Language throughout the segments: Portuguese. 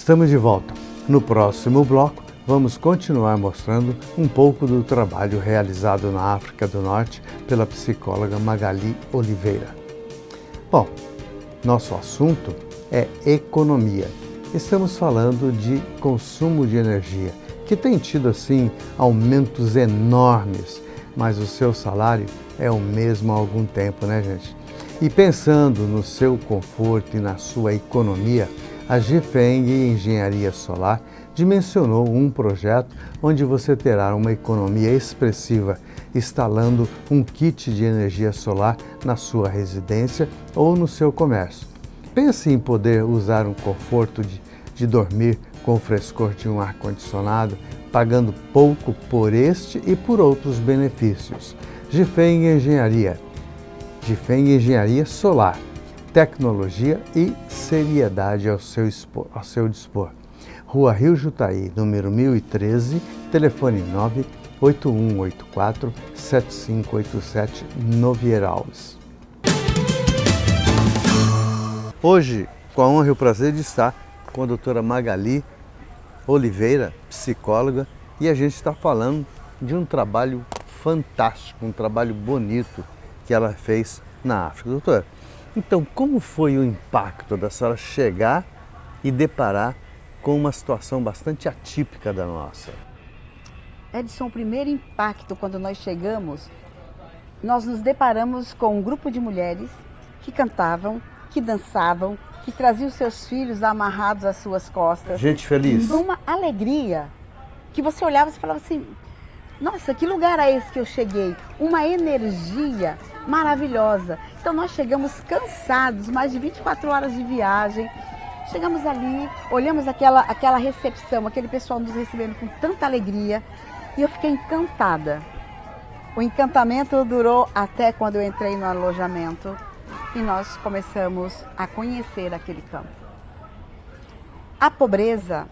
Estamos de volta. No próximo bloco, vamos continuar mostrando um pouco do trabalho realizado na África do Norte pela psicóloga Magali Oliveira. Bom, nosso assunto é economia. Estamos falando de consumo de energia, que tem tido, assim, aumentos enormes, mas o seu salário é o mesmo há algum tempo, né, gente? E pensando no seu conforto e na sua economia, a Gifeng Engenharia Solar dimensionou um projeto onde você terá uma economia expressiva instalando um kit de energia solar na sua residência ou no seu comércio. Pense em poder usar um conforto de dormir com o frescor de um ar-condicionado, pagando pouco por este e por outros benefícios. Gifeng Engenharia. Gifeng Engenharia Solar. Tecnologia e seriedade ao seu dispor. Rua Rio Jutaí, número 1013, telefone 98184-7587, no Vieira Alves. Hoje, com a honra e o prazer de estar com a doutora Magali Oliveira, psicóloga, e a gente está falando de um trabalho fantástico, um trabalho bonito que ela fez na África. Doutora, então como foi o impacto da senhora chegar e deparar com uma situação bastante atípica da nossa? Edson, o primeiro impacto quando nós chegamos, nós nos deparamos com um grupo de mulheres que cantavam, que dançavam, que traziam seus filhos amarrados às suas costas. Gente feliz. Numa alegria que você olhava e falava assim, nossa, que lugar é esse que eu cheguei? Uma energia maravilhosa. Então nós chegamos cansados, mais de 24 horas de viagem. Chegamos ali, olhamos aquela recepção, aquele pessoal nos recebendo com tanta alegria e eu fiquei encantada. O encantamento durou até quando eu entrei no alojamento e nós começamos a conhecer aquele campo. A pobreza,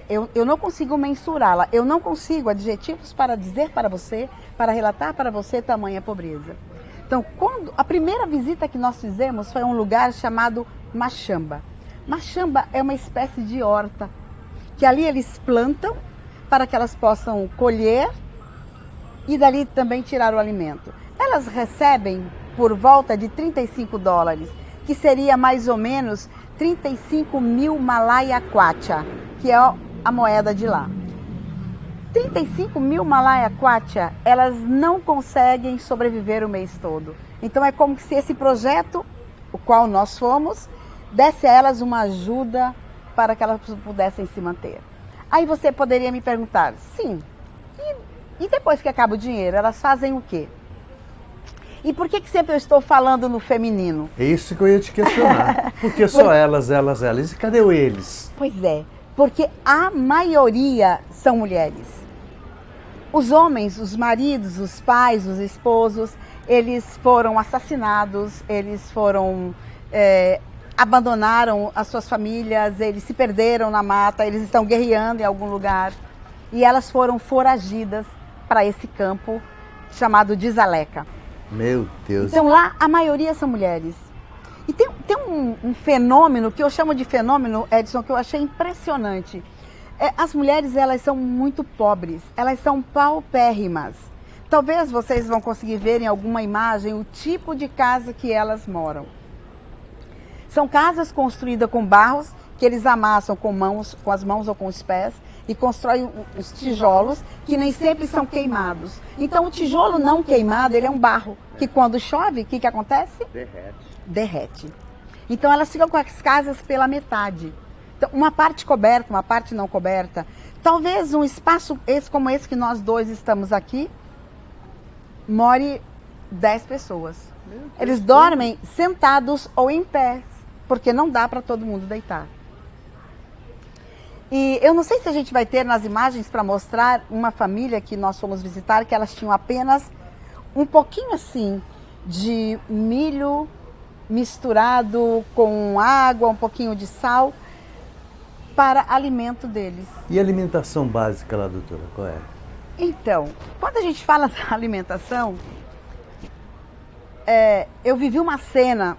eu não consigo mensurá-la, eu não consigo adjetivos para dizer para você, para relatar para você tamanha pobreza. Então, a primeira visita que nós fizemos foi a um lugar chamado Machamba. Machamba é uma espécie de horta, que ali eles plantam para que elas possam colher e dali também tirar o alimento. Elas recebem por volta de $35, que seria mais ou menos 35 mil Malaya Kwacha, que é a moeda de lá. 35 mil Malaya Kwacha, elas não conseguem sobreviver o mês todo. Então é como se esse projeto, o qual nós fomos, desse a elas uma ajuda para que elas pudessem se manter. Aí você poderia me perguntar, sim, e depois que acaba o dinheiro, elas fazem o quê? E por que sempre eu estou falando no feminino? É isso que eu ia te questionar. Por que só elas? E cadê o eles? Pois é, porque a maioria são mulheres. Os homens, os maridos, os pais, os esposos, eles foram assassinados, eles foram... abandonaram as suas famílias, eles se perderam na mata, eles estão guerreando em algum lugar. E elas foram foragidas para esse campo chamado de Dzaleka. Meu Deus. Então lá a maioria são mulheres. E tem um fenômeno, que eu chamo de fenômeno, Edson, que eu achei impressionante. As mulheres, elas são muito pobres, elas são paupérrimas. Talvez vocês vão conseguir ver em alguma imagem o tipo de casa que elas moram. São casas construídas com barros, que eles amassam com as mãos ou com os pés, e constroem os tijolos, que nem sempre são queimados. Então o tijolo não queimado, ele é um barro, que quando chove, o que acontece? Derrete. Então elas ficam com as casas pela metade. Então, uma parte coberta, uma parte não coberta. Talvez um espaço como esse que nós dois estamos aqui, more 10 pessoas. Eles dormem sentados ou em pé, porque não dá para todo mundo deitar. E eu não sei se a gente vai ter nas imagens para mostrar uma família que nós fomos visitar, que elas tinham apenas um pouquinho assim de milho misturado com água, um pouquinho de sal, para alimento deles. E a alimentação básica lá, doutora, qual é? Então, quando a gente fala da alimentação, eu vivi uma cena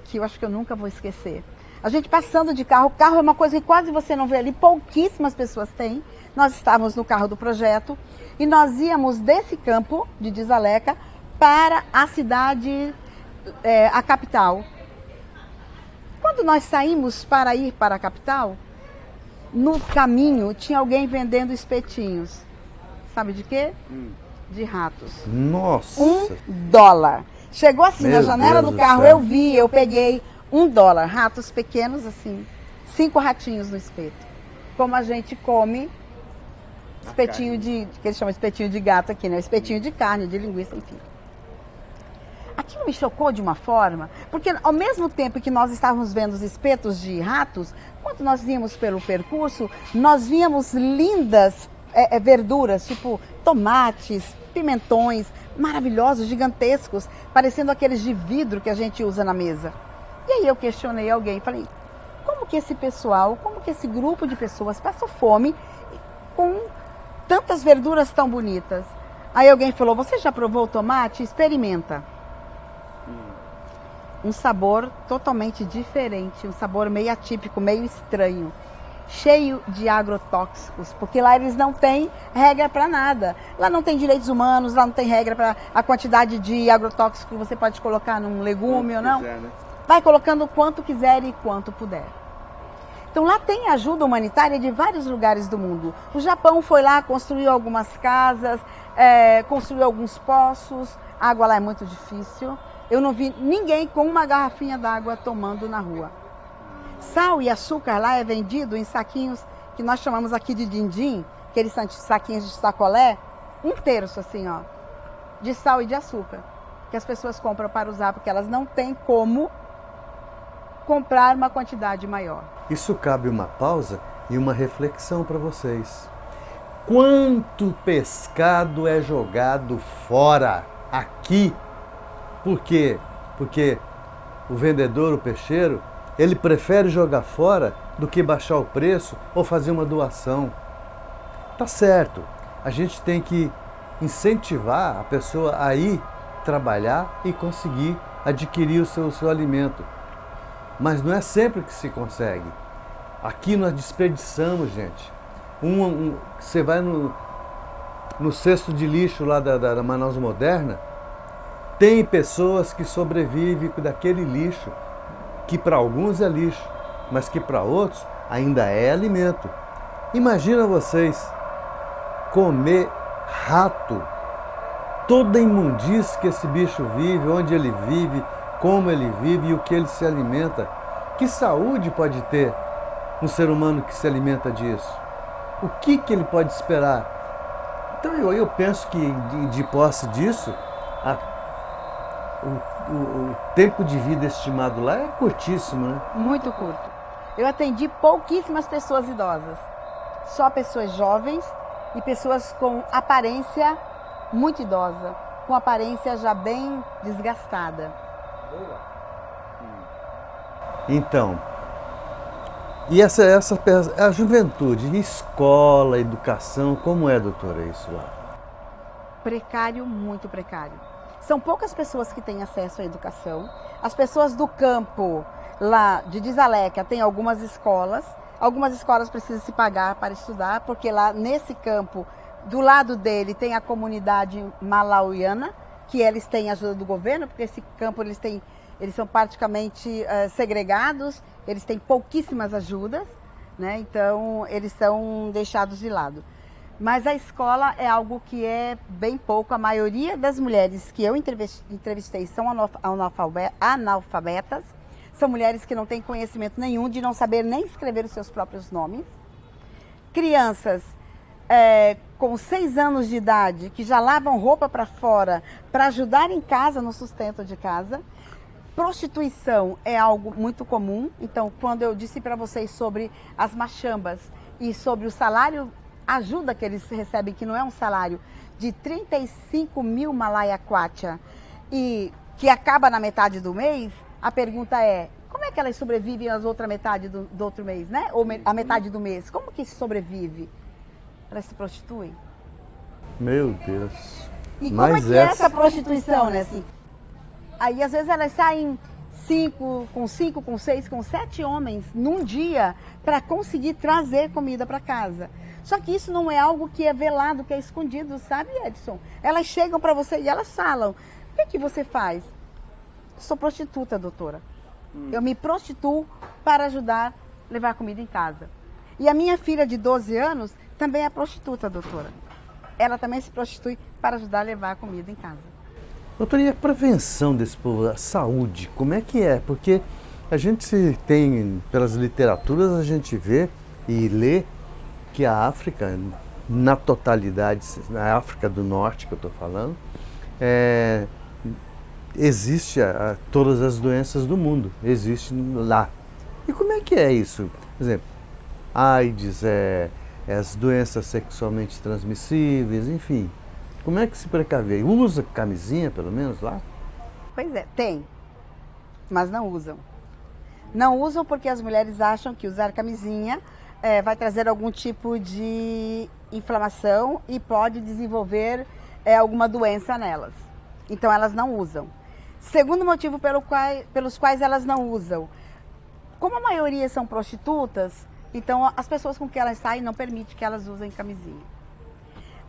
que eu acho que eu nunca vou esquecer. A gente passando de carro, o carro é uma coisa que quase você não vê ali, pouquíssimas pessoas têm. Nós estávamos no carro do projeto e nós íamos desse campo de Desaleca para a cidade, a capital. Quando nós saímos para ir para a capital, no caminho tinha alguém vendendo espetinhos. Sabe de quê? De ratos. Nossa! $1. Chegou assim Meu na janela Deus do do carro, céu. eu vi, eu peguei $1. Ratos pequenos assim, 5 ratinhos no espeto. Como a gente come espetinho que eles chamam de espetinho de gato aqui, né? Espetinho de carne, de linguiça, enfim. Aquilo me chocou de uma forma, porque ao mesmo tempo que nós estávamos vendo os espetos de ratos, quando nós íamos pelo percurso, nós víamos lindas verduras, tipo tomates, pimentões, maravilhosos, gigantescos, parecendo aqueles de vidro que a gente usa na mesa. E aí eu questionei alguém, falei, como que esse pessoal, como que esse grupo de pessoas passa fome com tantas verduras tão bonitas? Aí alguém falou, você já provou o tomate? Experimenta. Um sabor totalmente diferente, um sabor meio atípico, meio estranho, cheio de agrotóxicos, porque lá eles não têm regra para nada. Lá não tem direitos humanos, lá não tem regra para a quantidade de agrotóxico que você pode colocar num legume ou não. Quiser, né? Vai colocando quanto quiser e quanto puder. Então lá tem ajuda humanitária de vários lugares do mundo. O Japão foi lá, construiu algumas casas, construiu alguns poços. A água lá é muito difícil. Eu não vi ninguém com uma garrafinha d'água tomando na rua. Sal e açúcar lá é vendido em saquinhos que nós chamamos aqui de din-din, aqueles saquinhos de sacolé, 1/3 assim, ó, de sal e de açúcar, que as pessoas compram para usar, porque elas não têm como comprar uma quantidade maior. Isso cabe uma pausa e uma reflexão para vocês. Quanto pescado é jogado fora aqui? Por quê? Porque o vendedor, o peixeiro, ele prefere jogar fora do que baixar o preço ou fazer uma doação. Tá certo, a gente tem que incentivar a pessoa a ir trabalhar e conseguir adquirir o seu alimento. Mas não é sempre que se consegue. Aqui nós desperdiçamos, gente. Você vai no cesto de lixo lá da Manaus Moderna, tem pessoas que sobrevivem daquele lixo, que para alguns é lixo, mas que para outros ainda é alimento. Imagina vocês comer rato, toda a imundície que esse bicho vive, onde ele vive, como ele vive e o que ele se alimenta. Que saúde pode ter um ser humano que se alimenta disso? O que ele pode esperar? Então eu penso que de posse disso, o tempo de vida estimado lá é curtíssimo, né? Muito curto. Eu atendi pouquíssimas pessoas idosas, só pessoas jovens e pessoas com aparência muito idosa, com aparência já bem desgastada. Então, e a juventude, escola, educação, como é, doutora, isso lá? Precário, muito precário. São poucas pessoas que têm acesso à educação. As pessoas do campo, lá de Desaleca, tem algumas escolas. Algumas escolas precisam se pagar para estudar, porque lá nesse campo, do lado dele, tem a comunidade malauiana, que eles têm ajuda do governo, porque esse campo eles são praticamente segregados, eles têm pouquíssimas ajudas, né? Então eles são deixados de lado. Mas a escola é algo que é bem pouco. A maioria das mulheres que eu entrevistei são analfabetas. São mulheres que não têm conhecimento nenhum, de não saber nem escrever os seus próprios nomes. Crianças com 6 anos de idade que já lavam roupa para fora para ajudar em casa, no sustento de casa. Prostituição é algo muito comum. Então, quando eu disse para vocês sobre as machambas e sobre o salário ajuda que eles recebem, que não é um salário, de 35 mil Malaya Kwacha e que acaba na metade do mês, a pergunta é, como é que elas sobrevivem as outra metade do outro mês, né? Ou a metade do mês? Como que se sobrevive? Elas se prostituem. Meu Deus. E como é que é essa prostituição, né? Assim, aí às vezes elas saem com 6, com 7 homens num dia para conseguir trazer comida para casa. Só que isso não é algo que é velado, que é escondido, sabe, Edson? Elas chegam para você e elas falam: o que você faz? Sou prostituta, doutora. Eu me prostituo para ajudar a levar comida em casa. E a minha filha de 12 anos também é prostituta, doutora. Ela também se prostitui para ajudar a levar a comida em casa. Doutora, e a prevenção desse povo, a saúde, como é que é? Porque a gente tem, pelas literaturas, a gente vê e lê que a África, na totalidade, na África do Norte que eu estou falando, existe todas as doenças do mundo, existem lá. E como é que é isso? Por exemplo, AIDS, as doenças sexualmente transmissíveis, enfim. Como é que se precaver? Usa camisinha, pelo menos, lá? Pois é, tem, mas não usam. Não usam porque as mulheres acham que usar camisinha vai trazer algum tipo de inflamação e pode desenvolver alguma doença nelas. Então elas não usam. Segundo motivo pelos quais elas não usam, como a maioria são prostitutas, então as pessoas com que elas saem não permitem que elas usem camisinha.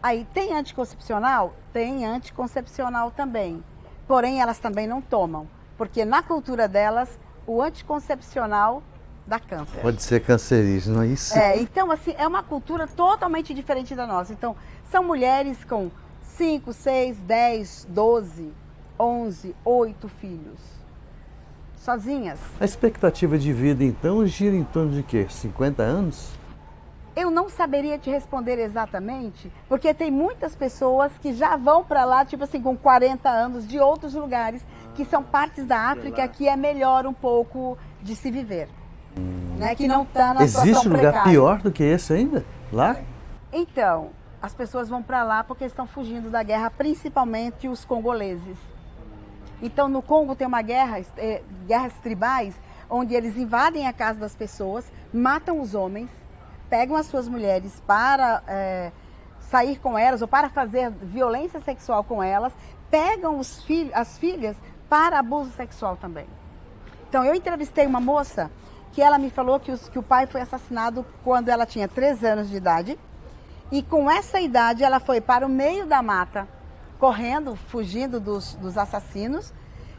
Aí tem anticoncepcional? Tem anticoncepcional também. Porém, elas também não tomam, porque na cultura delas, o anticoncepcional dá câncer. Pode ser cancerígeno, não é isso? Então, assim, é uma cultura totalmente diferente da nossa. Então, são mulheres com 5, 6, 10, 12, 11, 8 filhos. Sozinhas. A expectativa de vida, então, gira em torno de quê? 50 anos? Eu não saberia te responder exatamente, porque tem muitas pessoas que já vão para lá, tipo assim, com 40 anos, de outros lugares, que são partes da África que é melhor um pouco de se viver. Né? Que não está na situação Existe um lugar precária. pior do que esse ainda? Lá? Então, as pessoas vão para lá porque estão fugindo da guerra, principalmente os congoleses. Então, no Congo tem uma guerras tribais, onde eles invadem a casa das pessoas, matam os homens, pegam as suas mulheres para sair com elas ou para fazer violência sexual com elas, pegam as filhas para abuso sexual também. Então, eu entrevistei uma moça que ela me falou que o pai foi assassinado quando ela tinha 3 anos de idade, e com essa idade ela foi para o meio da mata, correndo, fugindo dos assassinos,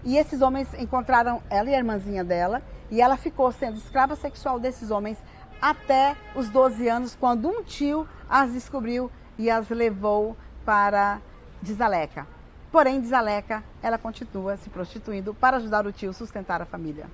e esses homens encontraram ela e a irmãzinha dela, e ela ficou sendo escrava sexual desses homens até os 12 anos, quando um tio as descobriu e as levou para Dzaleka. Porém, Dzaleka, ela continua se prostituindo para ajudar o tio a sustentar a família.